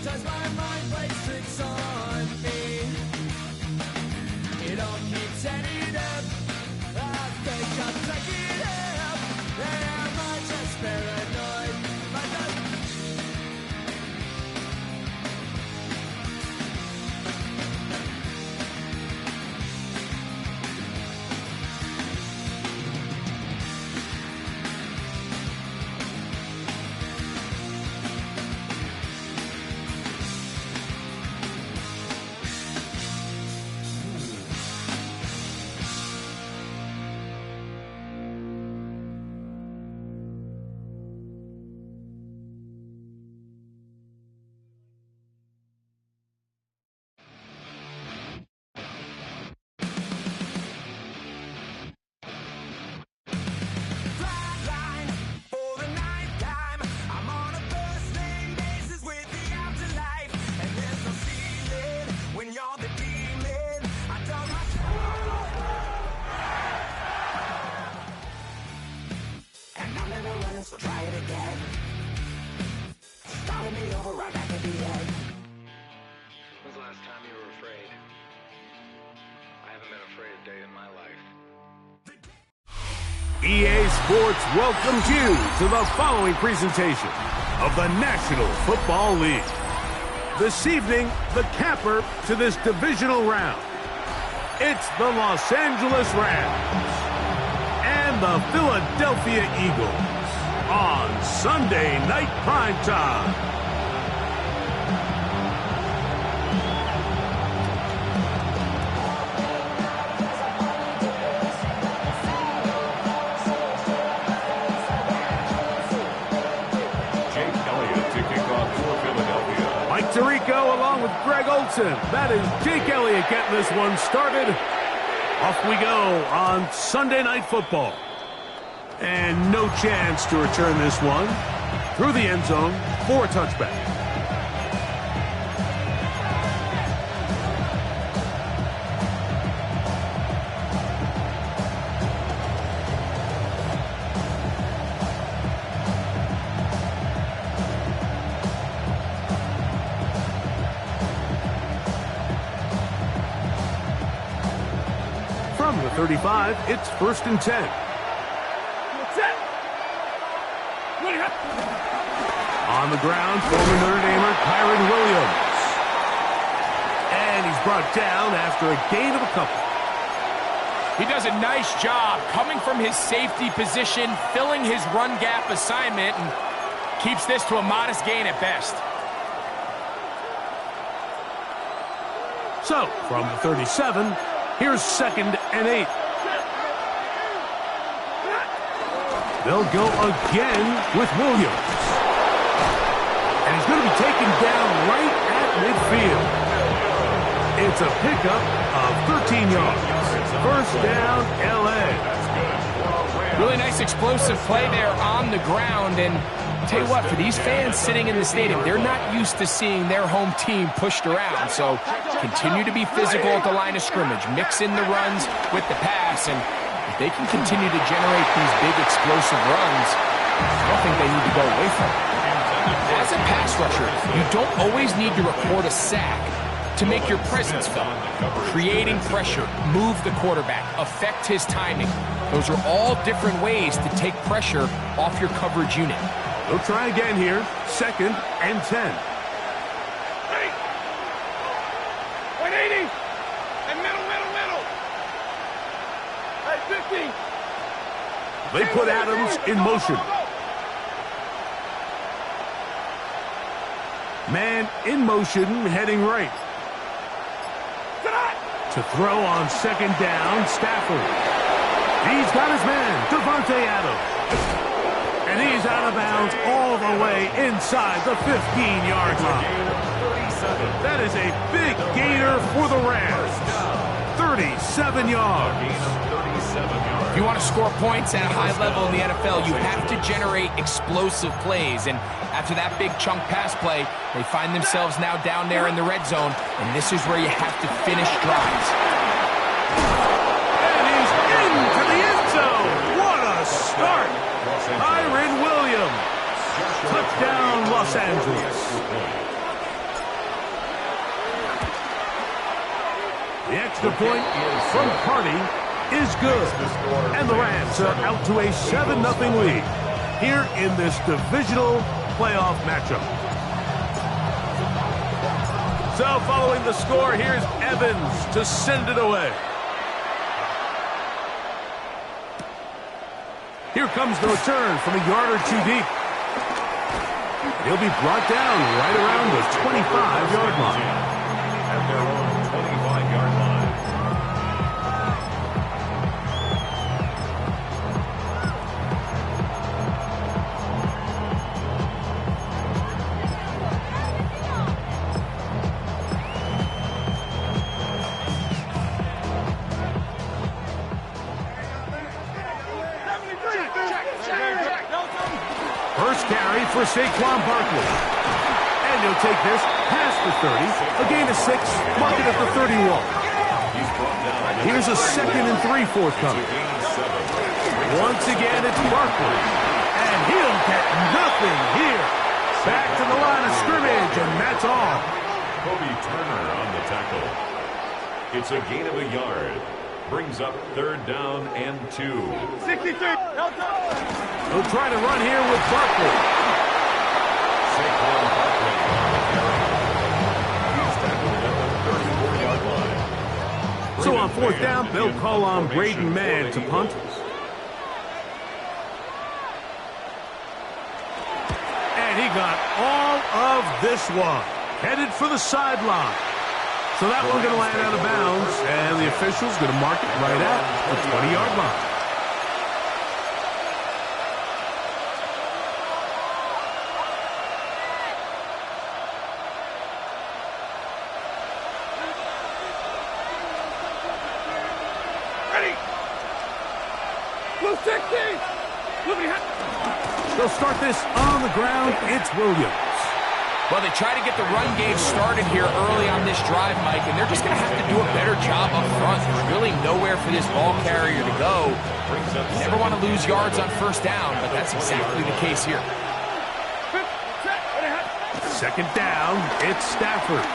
Sometimes my mind plays tricks on me. It all keeps adding up. I think I'm taking up. Am I just paranoid? Am I just... So try it again. Starting me over right back at the end. When's the last time you were afraid? I haven't been afraid a day in my life. EA Sports welcomes you to the following presentation of the National Football League. This evening, the capper to this divisional round. It's the Los Angeles Rams and the Philadelphia Eagles on Sunday Night Primetime. Jake Elliott to kick off for Philadelphia. Mike Tirico along with Greg Olsen. That is Jake Elliott getting this one started. Off we go on Sunday Night Football. And no chance to return this one through the end zone for a touchback. From the 35, it's 1st and 10. On the ground, former Notre Damer Kyren Williams. And he's brought down after a gain of a couple. He does a nice job coming from his safety position, filling his run gap assignment, and keeps this to a modest gain at best. So, from the 37, here's 2nd and 8. They'll go again with Williams. And he's going to be taken down right at midfield. It's a pickup of 13 yards. 1st down, L.A. Really nice explosive play there on the ground. And tell you what, for these fans sitting in the stadium, they're not used to seeing their home team pushed around. So continue to be physical at the line of scrimmage. Mix in the runs with the pass. And if they can continue to generate these big explosive runs, I don't think they need to go away from it. As a pass rusher, you don't always need to record a sack to make your presence felt. Creating pressure, move the quarterback, affect his timing. Those are all different ways to take pressure off your coverage unit. They'll try again here. 2nd and 10. 180. And middle. Hey, 50. They put Adams in motion. Man in motion, heading right. To throw on 2nd down, Stafford. He's got his man, Davante Adams. And he's out of bounds all the way inside the 15-yard line. That is a big gainer for the Rams. 37 yards. If you want to score points at a high level in the NFL, you have to generate explosive plays. And after that big chunk pass play, they find themselves now down there in the red zone, and this is where you have to finish drives. And he's into the end zone. What a start. Kyren Williams. Touchdown, Los Angeles. The extra point from Party is good. And the Rams are out to a 7-0 lead here in this divisional playoff matchup. So following the score, here's Evans to send it away. Here comes the return from a yard or two deep. He'll be brought down right around the 25-yard line. At their own 25-yard line. First carry for Saquon Barkley. And he'll take this past the 30, a gain of 6, mark it at the 31. Here's a 2nd and 3 forthcoming. Once again, it's Barkley. And he'll get nothing here. Back to the line of scrimmage, and that's all. Kobe Turner on the tackle. It's a gain of a yard. Brings up 3rd down and 2. 63. He'll try to run here with Barkley. Saquon Barkley on the carry. He's tackled at the 34-yard line. So on 4th down, they'll call on Braden Mann to punt. And he got all of this one. Headed for the sideline. So that one going to land out of bounds, and the official's going to mark it right at the 20-yard line. Ready. Blue 16. They'll start this on the ground. It's Williams. Well, they try to get the run game started here early on this drive, Mike, and they're just going to have to do a better job up front. There's really nowhere for this ball carrier to go. You never want to lose yards on 1st down, but that's exactly the case here. 2nd down, it's Stafford.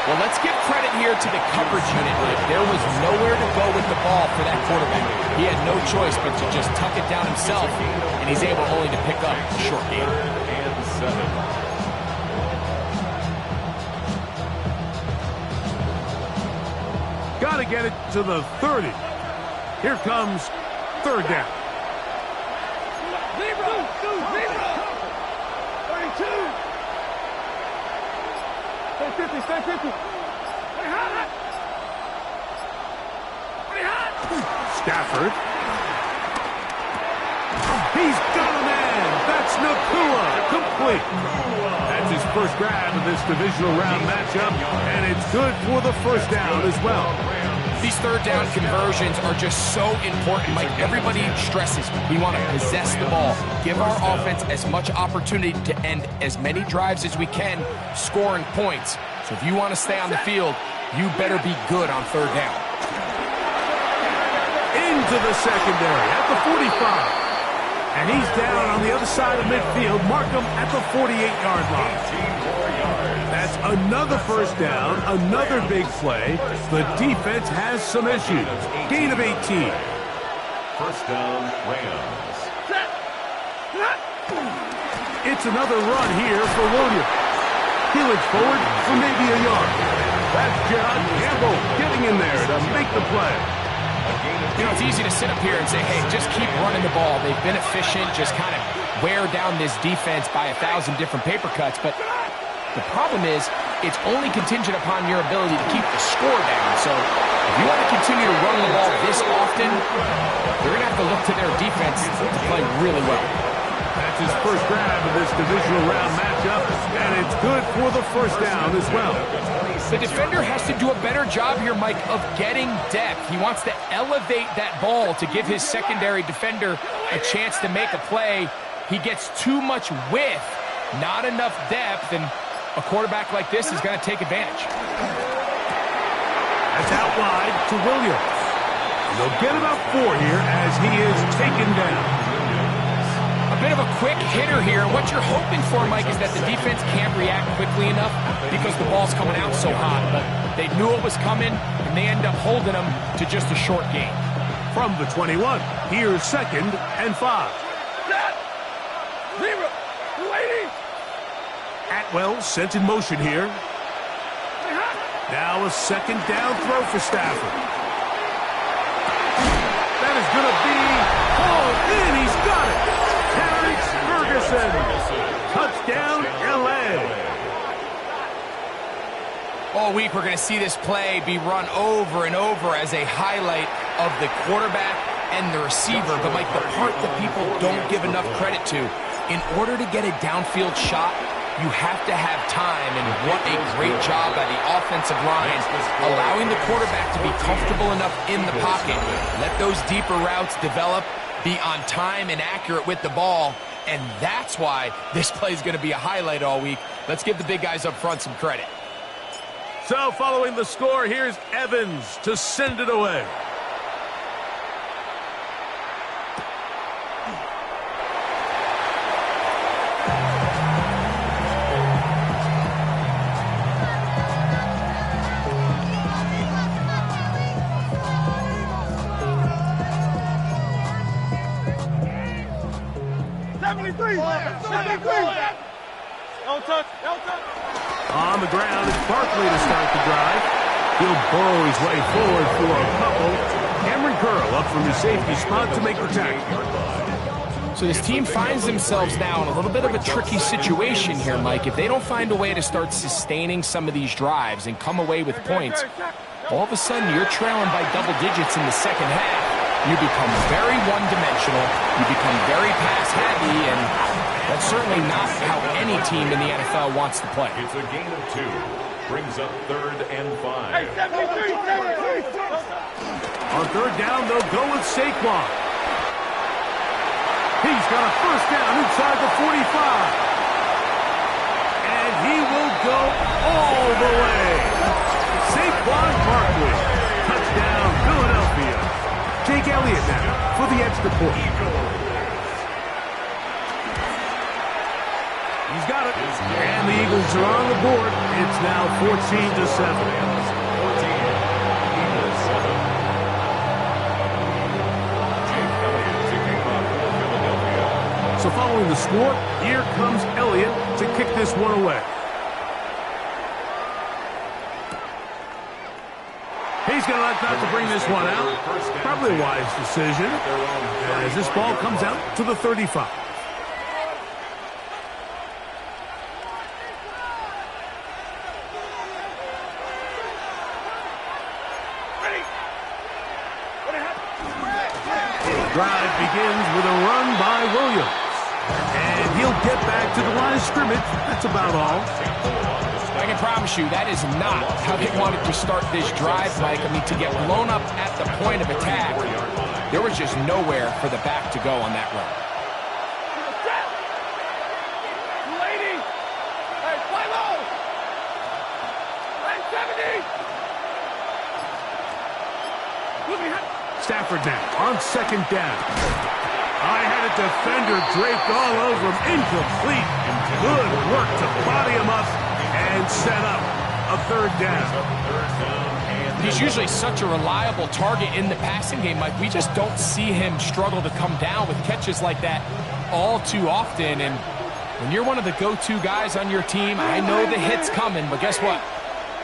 Well, let's give credit here to the coverage unit, Mike. There was nowhere to go with the ball for that quarterback. He had no choice but to just tuck it down himself, and he's able only to pick up a short gain. 3rd and 7. Got to get it to the 30. Here comes 3rd down. Zero. 32. Stay 50. Stay hot. Stafford. He's got a man. That's Nakua. Complete. That's his first grab of this divisional round matchup, and it's good for the 1st down as well. These 3rd down conversions are just so important, Mike. Everybody stresses we want to possess the ball, give our offense as much opportunity to end as many drives as we can, scoring points. So if you want to stay on the field, you better be good on 3rd down. Into the secondary at the 45. And he's down on the other side of midfield. Mark him at the 48-yard line. That's another 1st down, another big play. The defense has some issues. Gain of 18. 1st down, Rams. It's another run here for Williams. Healing forward for maybe a yard. That's Gerard Campbell getting in there to make the play. You know, it's easy to sit up here and say, hey, just keep running the ball. They've been efficient, just kind of wear down this defense by 1,000 different paper cuts. But the problem is, it's only contingent upon your ability to keep the score down. So if you want to continue to run the ball this often, they're going to have to look to their defense to play really well. That's his first grab of this divisional round matchup, and it's good for the 1st down as well. The defender has to do a better job here, Mike, of getting depth. He wants to elevate that ball to give his secondary defender a chance to make a play. He gets too much width, not enough depth, and a quarterback like this is going to take advantage. That's out wide to Williams. They'll get about 4 here as he is taken down. A bit of a quick hitter here. What you're hoping for, Mike, is that the defense can't react quickly enough because the ball's coming out so hot. But they knew it was coming, and they end up holding them to just a short gain. From the 21, here's 2nd and 5. Atwell sent in motion here. Now a 2nd down throw for Stafford. That is going to be hauled in. He's got it. Terry Ferguson. Touchdown, L.A. All week, we're going to see this play be run over and over as a highlight of the quarterback and the receiver. But, Mike, the part that people don't give enough credit to, in order to get a downfield shot, you have to have time, and what a great job by the offensive line, allowing the quarterback to be comfortable enough in the pocket. Let those deeper routes develop, be on time and accurate with the ball, and that's why this play is going to be a highlight all week. Let's give the big guys up front some credit. So following the score, here's Evans to send it away. On the ground, it's Barkley to start the drive. He'll burrow his way forward for a couple. Cameron Curl up from his safety spot to make the tackle. So this team finds themselves now in a little bit of a tricky situation here, Mike. If they don't find a way to start sustaining some of these drives and come away with points, all of a sudden you're trailing by double digits in the second half. You become very one-dimensional. You become very pass-heavy, and that's certainly not how any team in the NFL wants to play. It's a gain of 2. Brings up 3rd and 5. On 3rd down, they'll go with Saquon. He's got a 1st down inside the 45. And he will go all the way. Saquon Barkley. Touchdown, Philadelphia. Jake Elliott now for the extra point. He's got it. And the Eagles are on the board. It's now 14-7. So following the score, here comes Elliott to kick this one away. He's going to elect not to bring this one out. Probably a wise decision as this ball comes out to the 35. Drive begins with a run by Williams. And he'll get back to the line of scrimmage. That's about all. I can promise you that is not how they wanted to start this drive, Mike. I mean, to get blown up at the point of attack, there was just nowhere for the back to go on that run. Stafford now on 2nd down. I had a defender draped all over him. Incomplete. Good work to body him up and set up a 3rd down. He's usually such a reliable target in the passing game, Mike. We just don't see him struggle to come down with catches like that all too often. And when you're one of the go-to guys on your team, I know the hit's coming, but guess what?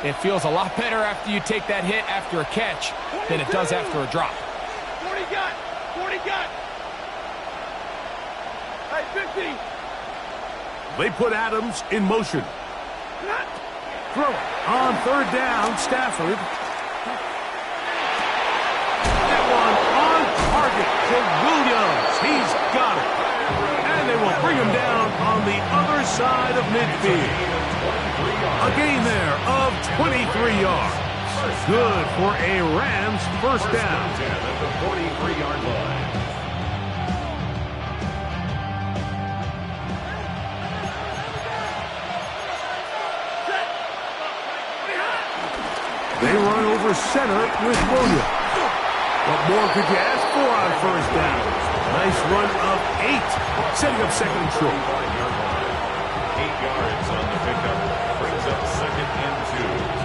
It feels a lot better after you take that hit after a catch than it does after a drop. 40 got! 40 got! Hey, 50! They put Adams in motion. Throw on 3rd down, Stafford. That one on target to Williams. He's got it. And they will bring him down on the other side of midfield. A gain there of 23 yards. Good for a Rams 1st down. At the 43-yard line. They run over center with Williams. What more could you ask 4 on first down. Nice run of 8, setting up second and short. 8 yards on the pickup. Brings up second and 2.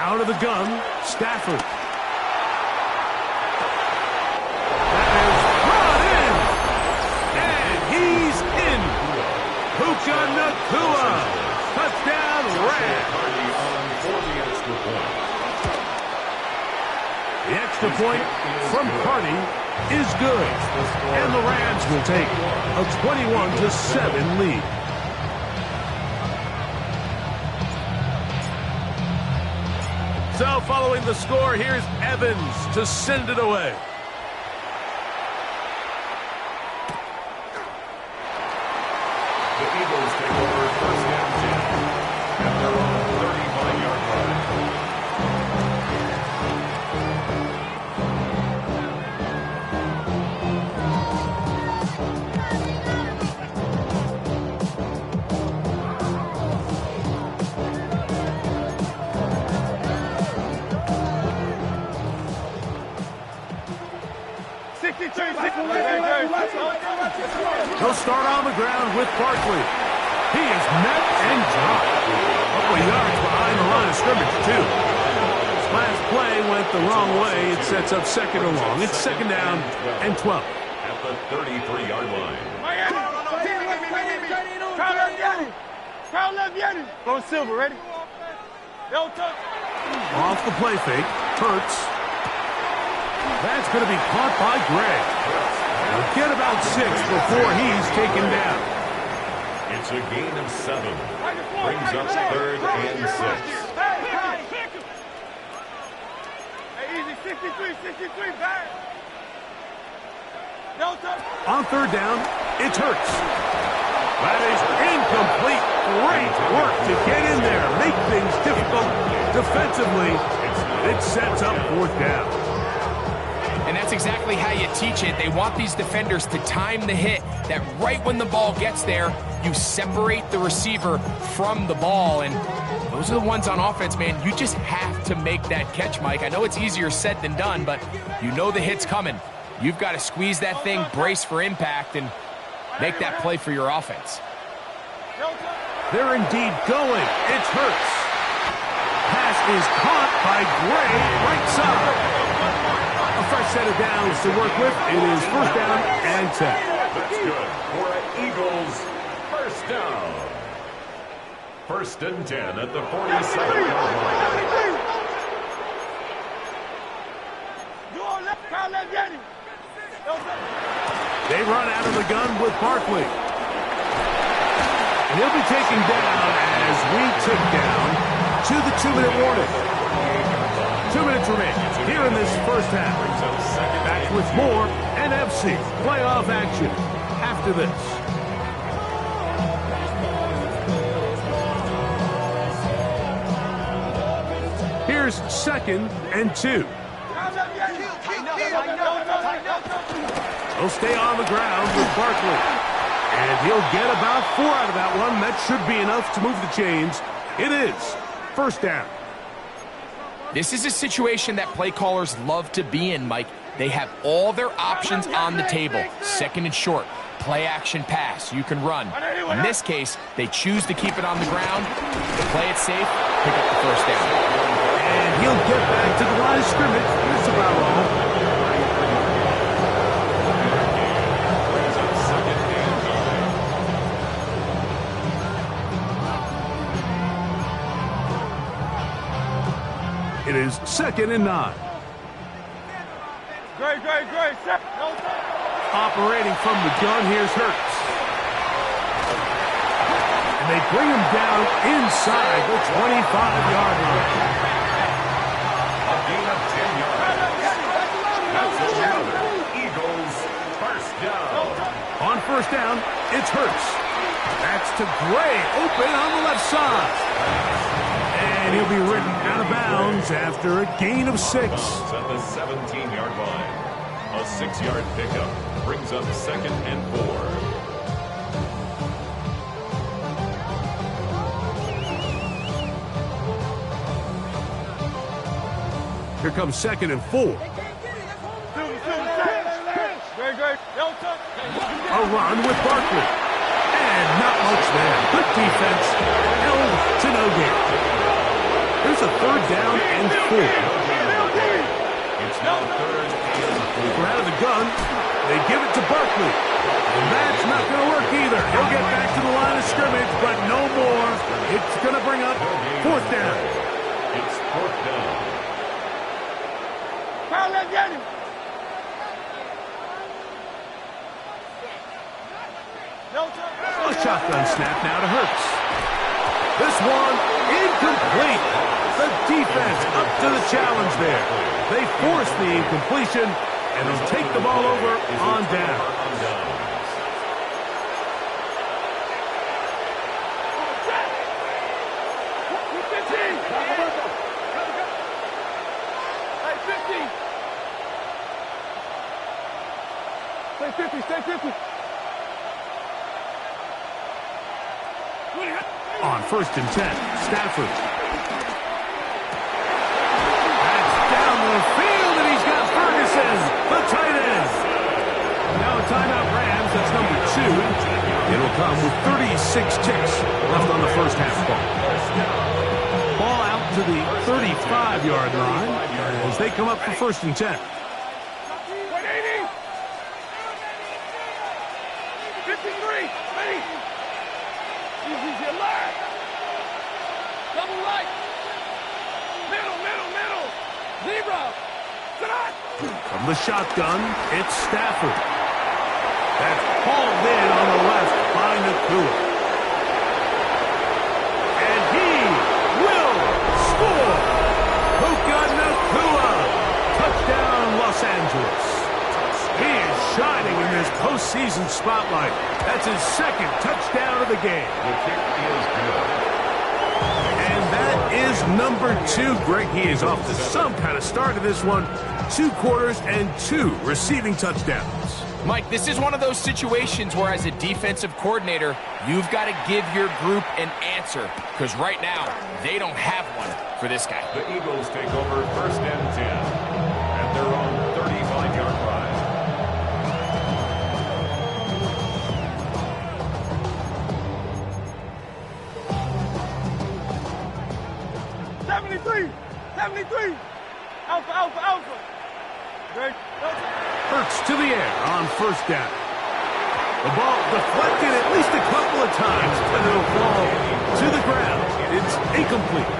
Out of the gun, Stafford. That is brought in. And he's in. Puka Nacua. Touchdown, Rams. The extra point from Cardi is good. And the Rams will take a 21-7 lead. So following the score, here's Evans to send it away. The Eagles take over first and 10 at their own 35-yard line. He'll start on the ground with Barkley. He is met and dropped. A couple of yards behind the line of scrimmage, too. Last play went the wrong way. It sets up second and long. It's second down and 12. At the 33-yard line. Go Silver, ready? Off the play fake. Hurts. That's going to be caught by Gray. He'll get about 6 before he's taken down. It's a gain of 7. Brings up third and 6. Hey, easy, 63, back. On third down, it's Hurts. That is incomplete. Great work to get in there, make things difficult defensively. It sets up fourth down. And that's exactly how you teach it. They want these defenders to time the hit, that right when the ball gets there, you separate the receiver from the ball. And those are the ones on offense, man. You just have to make that catch, Mike. I know it's easier said than done, but you know the hit's coming. You've got to squeeze that thing, brace for impact, and make that play for your offense. They're indeed going. It's Hurts. Pass is caught by Gray, right side. A fresh set of downs to work with. It is first down and 10. That's good for an Eagles first down. First and 10 at the 47-yard line. They run out of the gun with Barkley. And he'll be taken down as we tick down to the 2-minute warning. 2 minutes remaining here in this first half. Back with more NFC playoff action after this. Here's second and 2. He'll stay on the ground with Barkley. And he'll get about 4 out of that one. That should be enough to move the chains. It is first down. This is a situation that play callers love to be in, Mike. They have all their options on the table. Second and short, play action pass, you can run. In this case, they choose to keep it on the ground, to play it safe, pick up the first down. And he'll get back to the line of scrimmage. That's about all. It is second and 9. Great. Operating from the gun, here's Hurts. And they bring him down inside the 25-yard line. A gain of 10 yards. That's another Eagles first down. On first down, it's Hurts. That's to Gray, open on the left side. And he'll be ridden out of bounds after a gain of 6. At the 17-yard line. A 6-yard pickup brings up 2nd and 4. Here comes 2nd and 4. A run with Barkley. And not much there. Good defense. Held to no gain. Here's a 3rd down and 4. It's now 3rd and 4. We're out of the gun. They give it to Barkley. And that's not going to work either. He'll get back to the line of scrimmage, but no more. It's going to bring up 4th down. It's 4th down. Let's get him. A shotgun snap now to Hurts. This one incomplete. The defense up to the challenge there. They force the incompletion, and they'll take the ball over on down. Stay 50. On 1st and 10, Stafford. That's down the field, and he's got Ferguson, the tight end. Now a timeout Rams, that's number 2. It'll come with 36 ticks left on the first half ball. Ball out to the 35-yard line as they come up for 1st and 10. 53, ready. Easy your left. Double right. Middle. Zebra. From the shotgun, it's Stafford. That's hauled in on the left by Nakua. And he will score. Puka Nakua. Touchdown, Los Angeles. He is shining in this postseason spotlight. That's his 2nd touchdown of the game. The kick is good. And that is number 2. Greg, he is off to some kind of start to this one. 2 quarters and 2 receiving touchdowns. Mike, this is one of those situations where as a defensive coordinator, you've got to give your group an answer. Because right now, they don't have one for this guy. The Eagles take over 1st and 10. And they're on 35-yard line. 73. Alpha. Great. Hurts to the air on 1st down. The ball deflected at least a couple of times, but it'll fall to the ground. It's incomplete.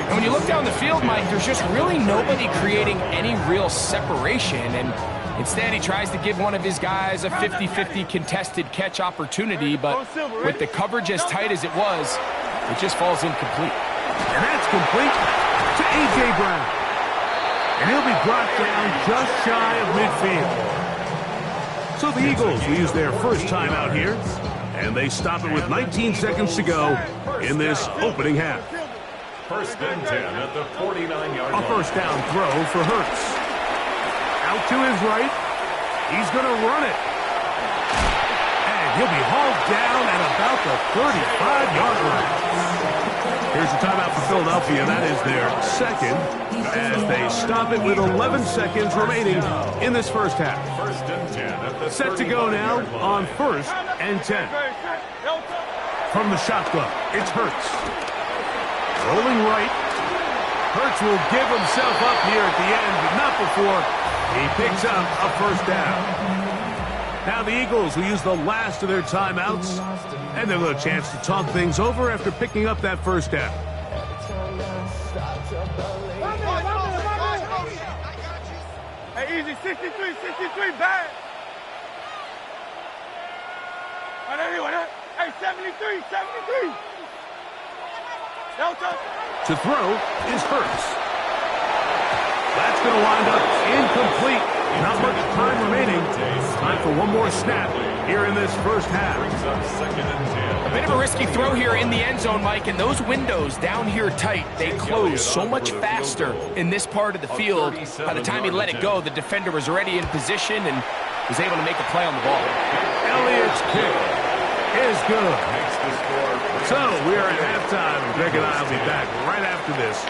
And when you look down the field, Mike, there's just really nobody creating any real separation. And instead, he tries to give one of his guys a 50-50 contested catch opportunity. But with the coverage as tight as it was, it just falls incomplete. And that's complete to A.J. Brown. And he'll be brought down just shy of midfield. So the Eagles will use their first timeout here. And they stop it with 19 seconds to go in this opening half. 1st and 10 at the 49-yard line. A 1st down throw for Hurts. Out to his right. He's going to run it. And he'll be hauled down at about the 35-yard line. Here's a timeout for Philadelphia. That is their 2nd as they stop it with 11 seconds remaining in this first half. 1st and 10 at the Set to go now on 1st and 10. From the shotgun, it's Hurts. Rolling right. Hurts will give himself up here at the end, but not before he picks up a 1st down. Now the Eagles will use the last of their timeouts, and they'll have a chance to talk things over after picking up that 1st down. Hey, easy, 63, bad. Hey, 73. Delta. To throw is Hurts. That's going to wind up incomplete. Not much time remaining. Time for one more snap here in this first half. A bit of a risky throw here in the end zone, Mike, and those windows down here tight, they close so much faster in this part of the field. By the time he let it go, the defender was already in position and was able to make a play on the ball. Elliott's kick is good. So we are at halftime, and Greg and I will be back right after this.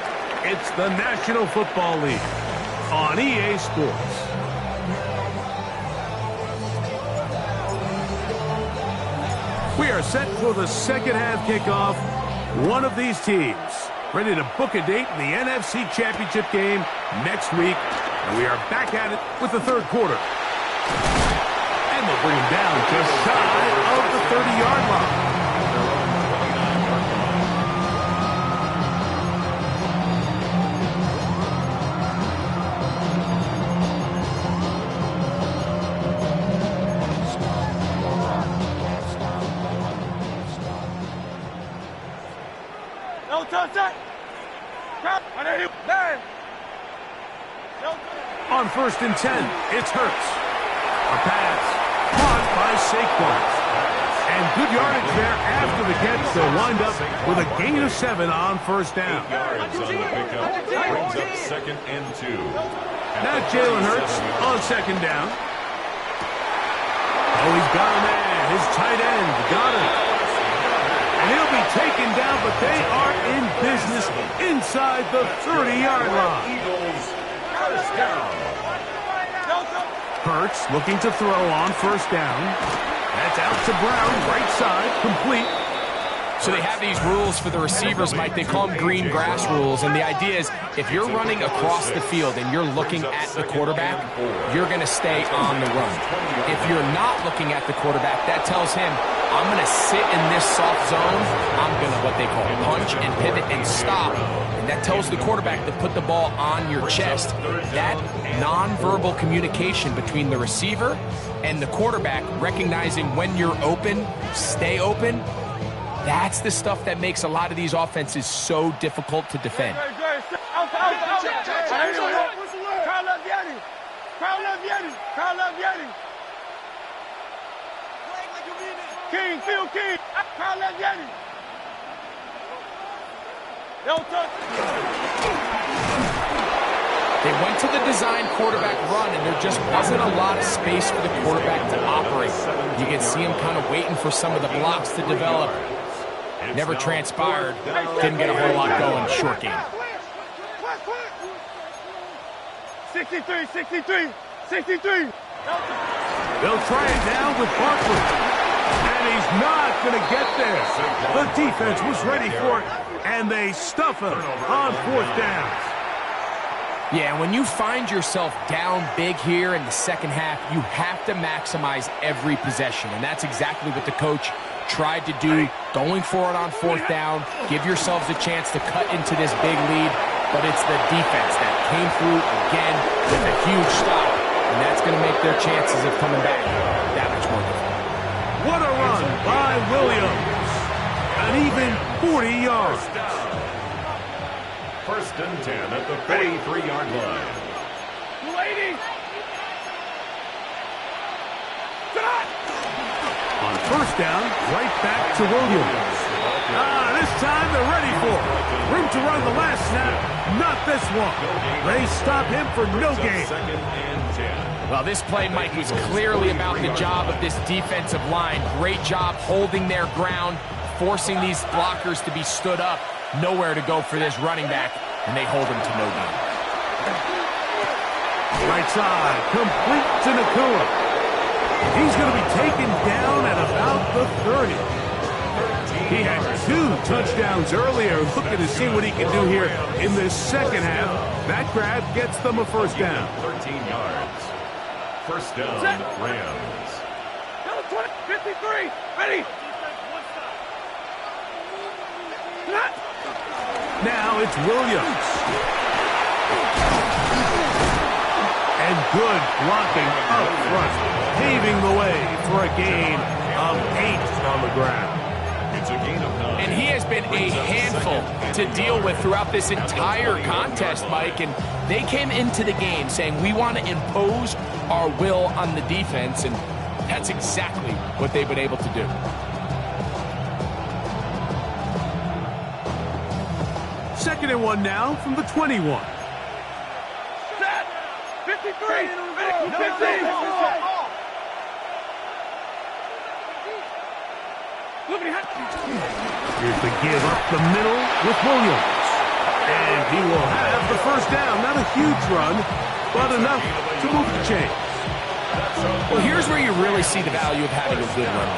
It's the National Football League on EA Sports. We are set for the second half kickoff. One of these teams ready to book a date in the NFC Championship game next week. And we are back at it with the third quarter. And they'll bring him down just shy of the 30-yard line. No touch that. On 1st and 10, it's Hurts. A pass caught by Saquon. And good yardage there after the catch. They'll wind up with a gain of 7 on first down. Yards on the pickup brings up 2nd and 2. Now Jalen Hurts on 2nd down. Oh, he's got a man. His tight end got him. And he'll be taken down, but they are in business inside the 30-yard line. Eagles, first down. Hurts looking to throw on first down. That's out to Brown, right side, complete. So they have these rules for the receivers, Mike. They call them green grass rules. And the idea is if you're running across the field and you're looking at the quarterback, you're going to stay on the run. If you're not looking at the quarterback, that tells him, I'm going to sit in this soft zone. I'm going to, what they call, punch and pivot and stop. And that tells the quarterback to put the ball on your chest. That nonverbal communication between the receiver and the quarterback, recognizing when you're open, stay open, that's the stuff that makes a lot of these offenses so difficult to defend. King, Phil King. Kyle Yeti. They went to the design quarterback run, and there just wasn't a lot of space for the quarterback to operate. You can see him kind of waiting for some of the blocks to develop. Never transpired. Didn't get a whole lot going. Short game. 63, 63, 63. They'll try it now with Barkley. And he's not going to get there. The defense was ready for it, and they stuff him on 4th down. Yeah, when you find yourself down big here in the second half, you have to maximize every possession, and that's exactly what the coach tried to do, going for it on 4th down. Give yourselves a chance to cut into this big lead, but it's the defense that came through again with a huge stop, and that's going to make their chances of coming back that much more difficult. What a run by Williams. An even 40 yards. 1st and 10 at the 43-yard line. 280. On 1st down, right back to Williams. This time they're ready for it. Room to run the last snap. Not this one. They stop him for no gain. 2nd and 10. Well, this play, Mike, was clearly about the job of this defensive line. Great job holding their ground, forcing these blockers to be stood up. Nowhere to go for this running back, and they hold him to no gain. Right side, complete to Nakua. He's going to be taken down at about the 30. He had 2 touchdowns earlier. Looking to see what he can do here in this second half. That grab gets them a 1st down. 13 yards. 1st down, Rams. 53. Ready. Now it's Williams. And good blocking up front, paving the way for a gain of 8 on the ground. And he has been a handful to deal with throughout this entire contest, Mike. And they came into the game saying, we want to impose our will on the defense. And that's exactly what they've been able to do. Second and 1 now from the 21. Set. 53. 15. Here's the give up the middle with Williams. And he will have the first down. Not a huge run, but enough to move the chains. Well, here's where you really see the value of having a good run.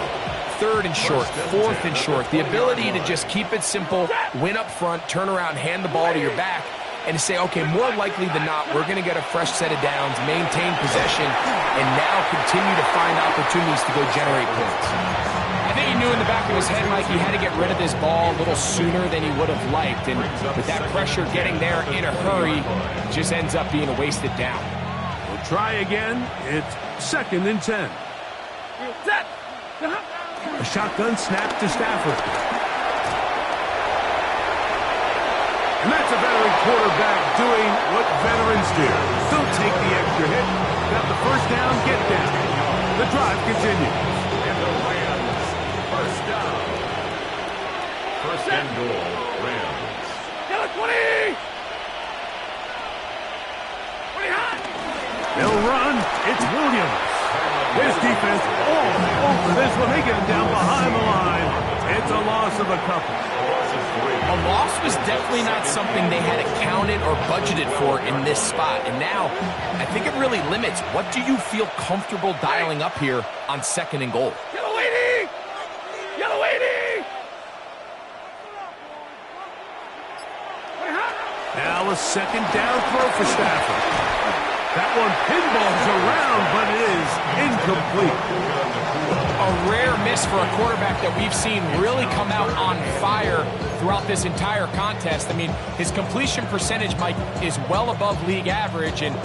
Third and short, fourth and short. The ability to just keep it simple, win up front, turn around, hand the ball to your back, and to say, okay, more likely than not, we're going to get a fresh set of downs, maintain possession, and now continue to find opportunities to go generate points. I think he knew in the back of his head, Mike, he had to get rid of this ball a little sooner than he would have liked. And with that pressure getting there in a hurry, just ends up being a wasted down. We'll try again. It's second and 10. Set. A shotgun snap to Stafford. And that's a veteran quarterback doing what veterans do. Don't take the extra hit. Got the first down, get down. The drive continues. First down. First and goal, Rams. Get it, 20. 20 hot. They'll run. It's Williams. His defense all over this one. They get him down behind the line. It's a loss of a couple. A loss was definitely not something they had accounted or budgeted for in this spot. And now, I think it really limits. What do you feel comfortable dialing up here on second and goal? Yellow 80. Yellow 80. Now a second down throw for Stafford. That one pinballs around, but it is incomplete. A rare miss for a quarterback that we've seen really come out on fire throughout this entire contest. I mean, his completion percentage, Mike, is well above league average, and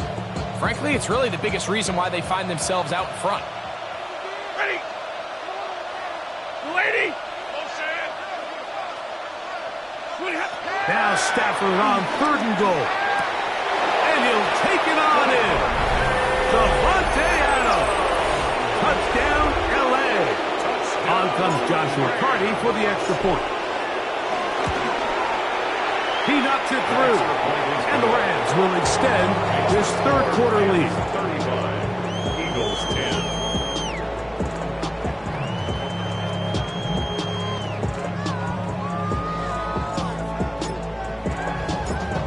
frankly, it's really the biggest reason why they find themselves out in front. Ready. Lady. Now Stafford on third and goal. And he'll take it on in. Davante Adams. Touchdown, L.A. On comes Joshua Carty for the extra point. He knocks it through. And the Rams will extend this third quarter lead. 35. Eagles 10.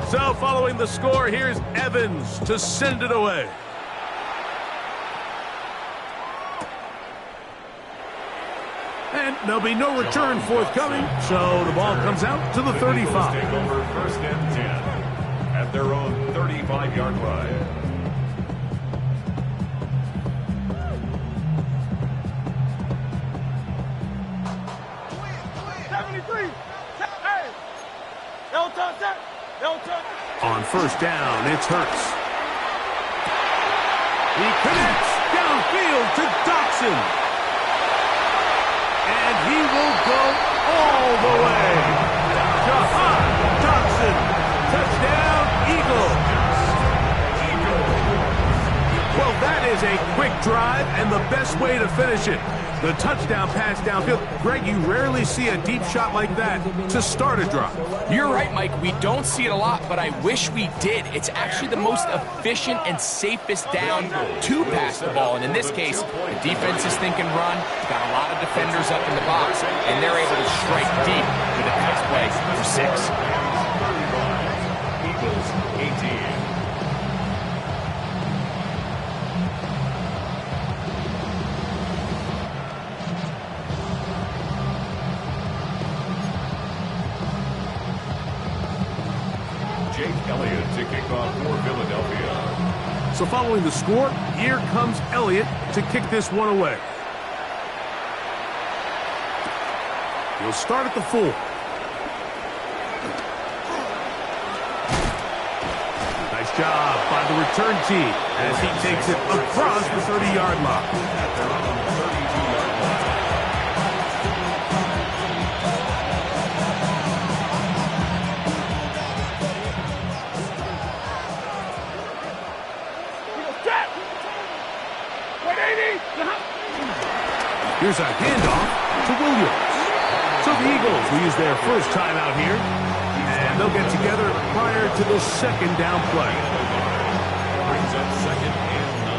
So following the score, here's Evans to send it away. And there'll be no return forthcoming, so the ball comes out to the 35. Take over first and 10 at their own 35-yard line. On first down, it's Hurts. He connects downfield to Dotson. And he will go all the way. Jahan Dotson. Touchdown, Eagles. Well, that is a quick drive and the best way to finish it. The touchdown pass downfield. Greg, you rarely see a deep shot like that to start a drive. You're right, Mike. We don't see it a lot, but I wish we did. It's actually the most efficient and safest down to pass the ball. And in this case, the defense is thinking run, got a lot of defenders up in the box, and they're able to strike deep with a pass play for 6. Eagles 18. Jake Elliott to kick off for Philadelphia. So following the score, here comes Elliott to kick this one away. He'll start at the 4. Nice job by the return team as he takes it across the 30-yard line. Here's a handoff to Williams. So the Eagles will use their first timeout here, and they'll get together prior to the second down play. Brings up second and 9.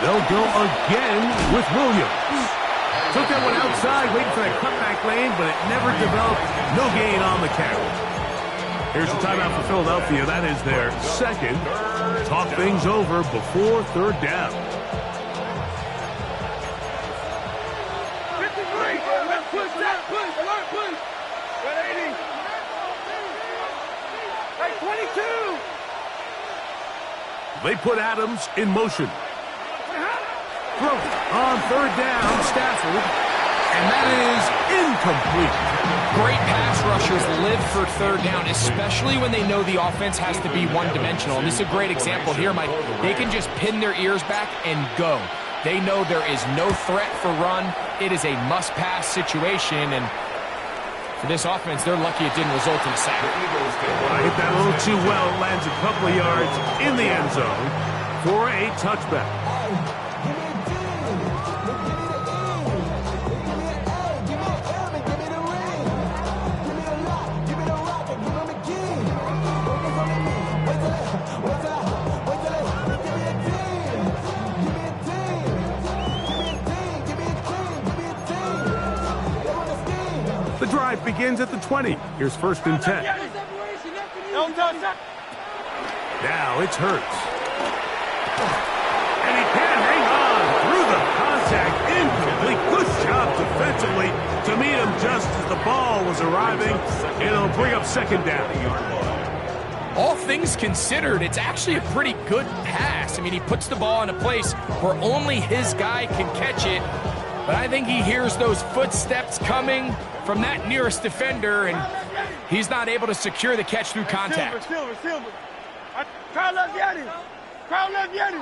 They'll go again with Williams. Took that one outside, waiting for that cutback lane, but it never developed. No gain on the carry. Here's the timeout for Philadelphia. That is their second. Talk things over before third down. 53. Let's push that. Push. Alert, push. 180. Hey, 22. They put Adams in motion. Throw on third down, Stafford, and that is incomplete. Great pass rushers live for third down, especially when they know the offense has to be one-dimensional. And this is a great example here, Mike. They can just pin their ears back and go. They know there is no threat for run. It is a must-pass situation, and for this offense, they're lucky it didn't result in a sack. I hit that a little too well. Lands a couple of yards in the end zone for a touchback. The drive begins at the 20. Here's first and 10. Now it's Hurts. And he can't hang on through the contact. Incomplete. Good job defensively to meet him just as the ball was arriving. And it'll bring up second down. All things considered, it's actually a pretty good pass. I mean, he puts the ball in a place where only his guy can catch it. But I think he hears those footsteps coming from that nearest defender, and he's not able to secure the catch through contact. Silver. Crowd left Yeti. Crowd left Yeti.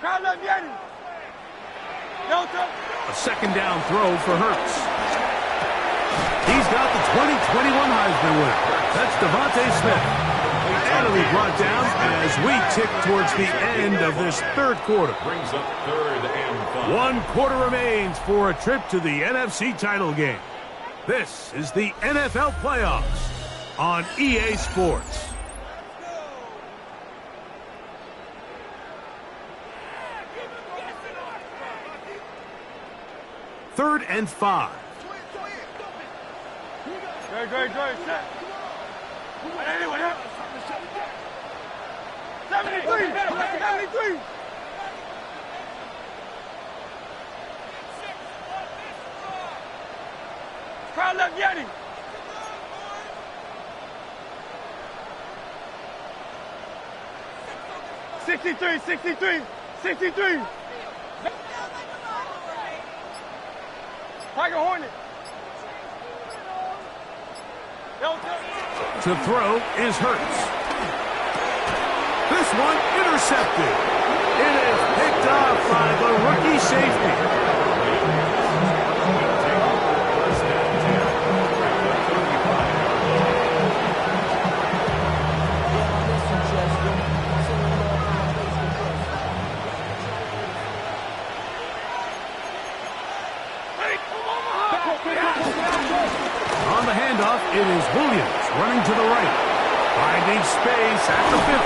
Crowd left Yeti. Delta. A second down throw for Hurts. He's got the 2021 Heisman winner. That's Devontae Smith. And it'll be brought down as we tick towards the end of this third quarter. Brings up third and 5. 1 quarter remains for a trip to the NFC title game. This is the NFL playoffs on EA Sports. Third and 5. Great. Set. 73. Crowd left Yeti. Sixty-three. Tiger Hornet. To throw is Hurts. This one intercepted. It is picked off by the rookie safety. On the handoff, it is Williams running to the right. Finding space at the 15.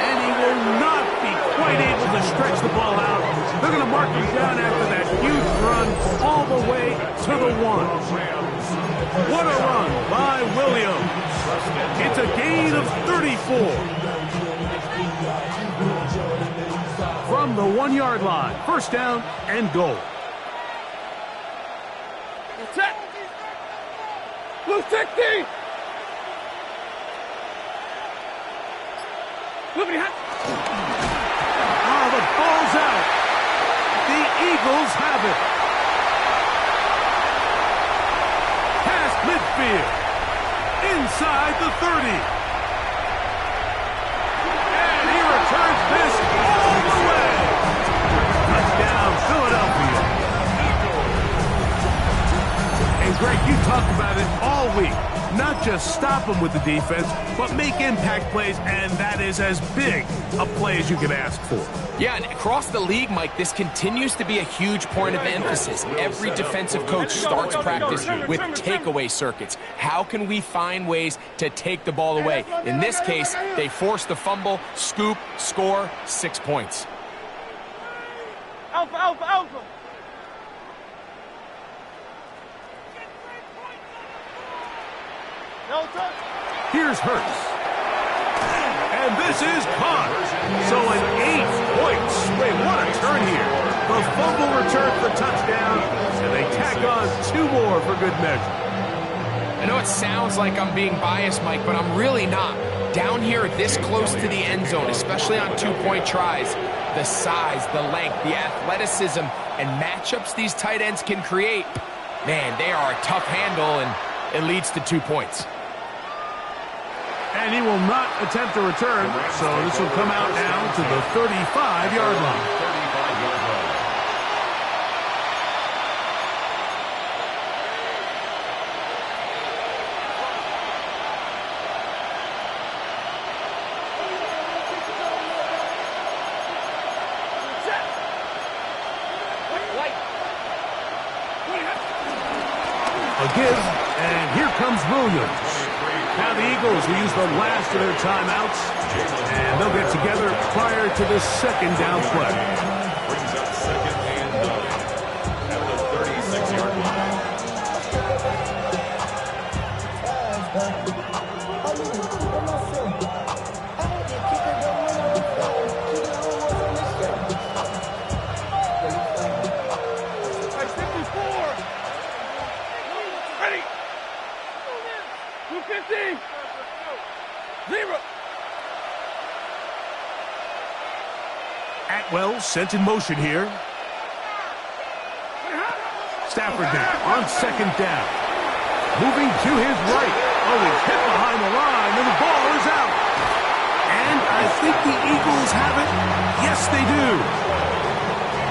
And he will not be quite able to stretch the ball out. They're going to mark him down after that huge run all the way to the 1. What a run by Williams. It's a gain of 34. From the 1-yard line, first down and goal. Set. Blue 60. Moving hot. Oh, the ball's out. The Eagles have it. Past midfield. Inside the 30. And he returns this all the way. Touchdown, Greg, you talked about it all week. Not just stop them with the defense, but make impact plays, and that is as big a play as you can ask for. Yeah, and across the league, Mike, this continues to be a huge point of emphasis. Every defensive coach starts practice with takeaway circuits. How can we find ways to take the ball away? In this case, they force the fumble, scoop, score, 6 points. Alpha, alpha, alpha. No touch. Here's Hurts. And this is caught. So an 8-point swing. What a turn here. The fumble return for touchdown, and they tack on 2 more for good measure. I know it sounds like I'm being biased, Mike, but I'm really not. Down here this close to the end zone, especially on 2-point tries, the size, the length, the athleticism, and matchups these tight ends can create, man, they are a tough handle, and it leads to 2 points. And he will not attempt a return, so this will come out now to the 35-yard line. 35-yard line. A give, and here comes Williams. Now the Eagles will use the last of their timeouts, and they'll get together prior to the second down play. Brings up second and 9 at the 36-yard line. Like 54. Ready. 250. 0. Atwell sent in motion here. Stafford now on second down. Moving to his right. Oh, he's hit behind the line, and the ball is out. And I think the Eagles have it. Yes, they do.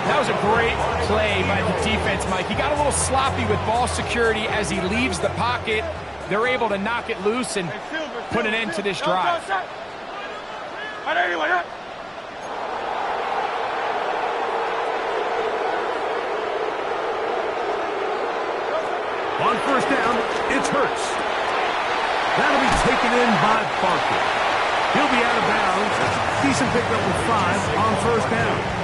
That was a great play by the defense, Mike. He got a little sloppy with ball security as he leaves the pocket. They're able to knock it loose and put an end to this drive. On first down, it's Hurts. That'll be taken in by Barkley. He'll be out of bounds. Decent pickup with 5 on first down.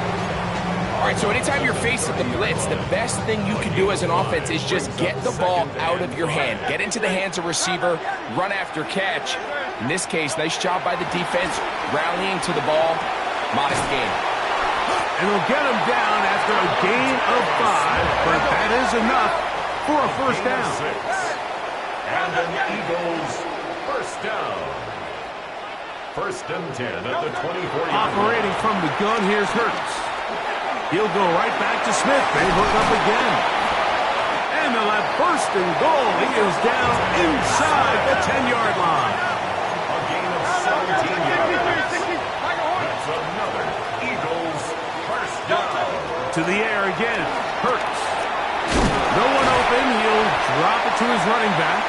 All right, so anytime you're facing the blitz, the best thing you can do as an offense is just get the ball out of your hand. Get into the hands of receiver, run after catch. In this case, nice job by the defense, rallying to the ball. Modest gain. And they'll get him down after a gain of 5, but that is enough for a first down. And an Eagles first down. First and 10 at the 24-yard line. Operating from the gun, here's Hurts. He'll go right back to Smith. They hook up again. And they'll have first and goal. He is down inside the 10-yard line. A gain of 17 yards. That's another Eagles first down. To the air again. Hurts. No one open. He'll drop it to his running back.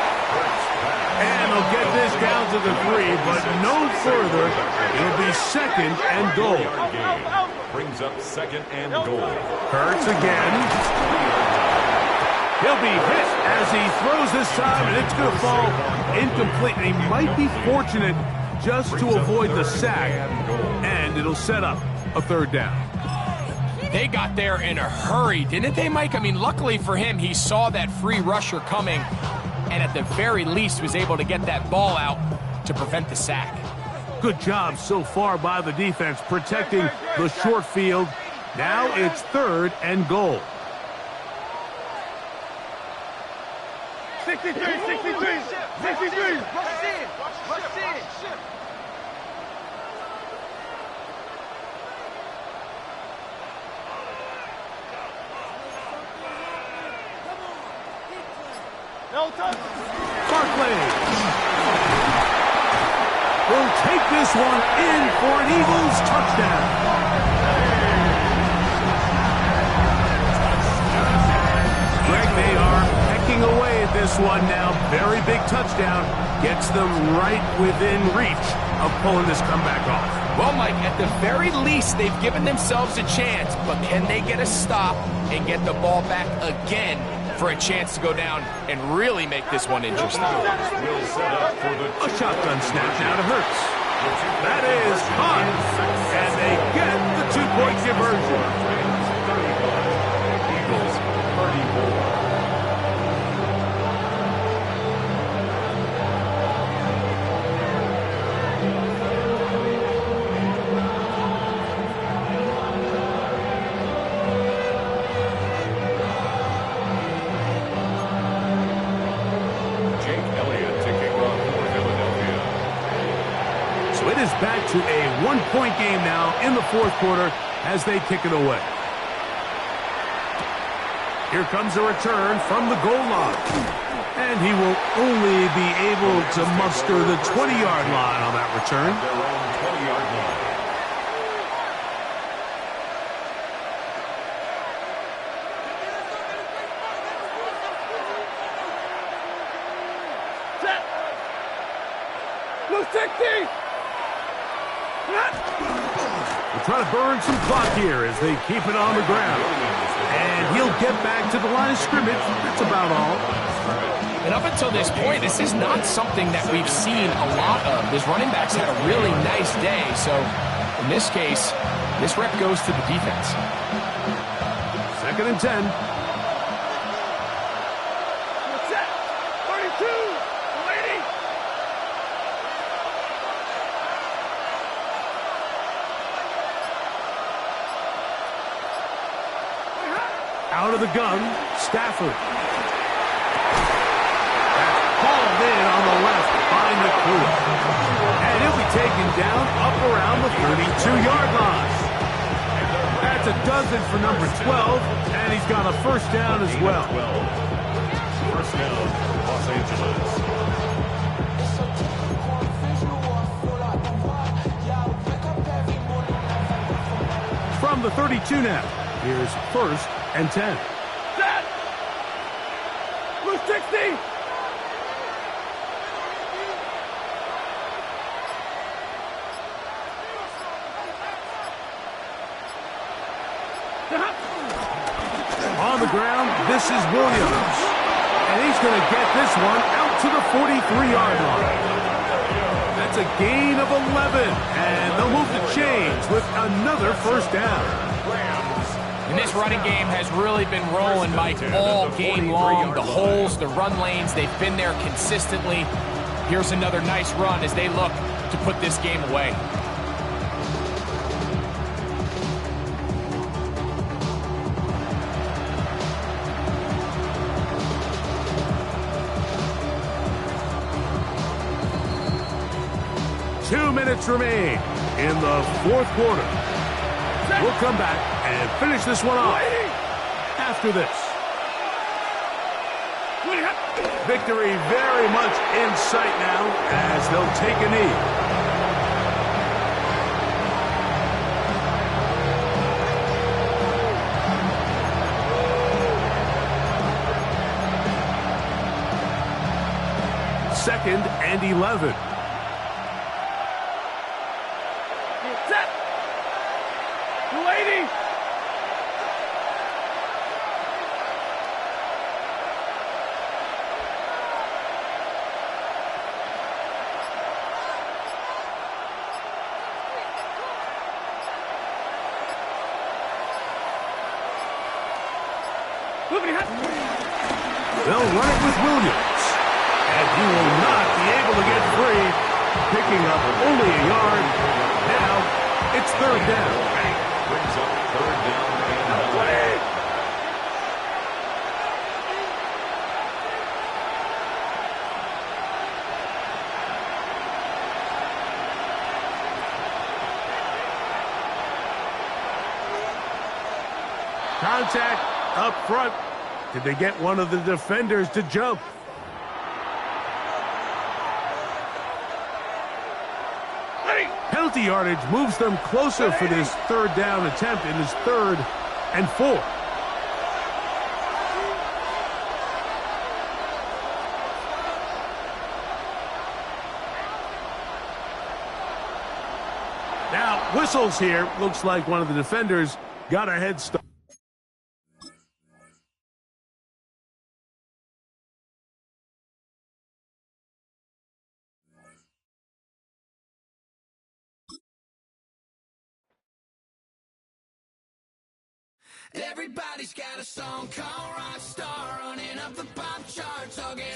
And he'll get this down to the 3, but no further. It'll be second and goal. Brings up second and goal. Hurts again. He'll be hit as he throws this time, and it's going to fall incomplete. He might be fortunate just to avoid the sack, and it'll set up a third down. They got there in a hurry, didn't they, Mike? I mean, luckily for him, he saw that free rusher coming, and at the very least was able to get that ball out to prevent the sack. Good job so far by the defense protecting the short field. Now it's third and goal. 63, 63, 63. No touch. Barkley will take this one in for an Eagles touchdown. Greg, they are pecking away at this one now. Very big touchdown. Gets them right within reach of pulling this comeback off. Well, Mike, at the very least, they've given themselves a chance, but can they get a stop and get the ball back again for a chance to go down and really make this one interesting? A shotgun snap now to Hurts. That is caught, and they get the two-point conversion. Eagles 34. Back to a one-point game now in the fourth quarter as they kick it away. Here comes a return from the goal line. And he will only be able to muster the 20-yard line on that return. Their own 20-yard line. Set. Blue 60. They're trying to burn some clock here as they keep it on the ground. And he'll get back to the line of scrimmage. That's about all. And up until this point, this is not something that we've seen a lot of. This running back's had a really nice day. So in this case, this rep goes to the defense. 2nd and 10. Set. 32. Waiting. Out of the gun, Stafford. That's hauled in on the left by McCool. And he'll be taken down up around the 32-yard line. That's a dozen for number 12, and he's got a first down as well. 12. First down, Los Angeles. From the 32 now, here's 1st and 10. Set. Blue 60. On the ground, this is Williams. And he's going to get this one out to the 43-yard line. That's a gain of 11. And they'll move the chains with another first down. And this running game has really been rolling, Mike, all game long. The holes, the run lanes, they've been there consistently. Here's another nice run as they look to put this game away. Two minutes remain in the fourth quarter. We'll come back and finish this one off after this. Victory very much in sight now as they'll take a knee. Second and 11. Set. Waiting. They'll run it with Williams. And he will not be able to get free. Picking up only a yard. Now it's third down. Brings up third down and 11. Contact up front. Did they get one of the defenders to jump? Penalty yardage moves them closer for this third down attempt in this 3rd and 4. Now, whistles here. Looks like one of the defenders got a head start. Everybody's got a song called Rockstar, running up the pop charts, all that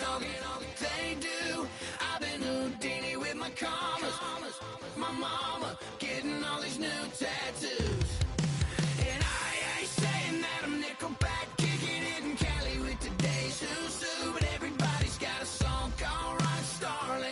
they do. I've been Houdini with my commas, my mama getting all these new tattoos.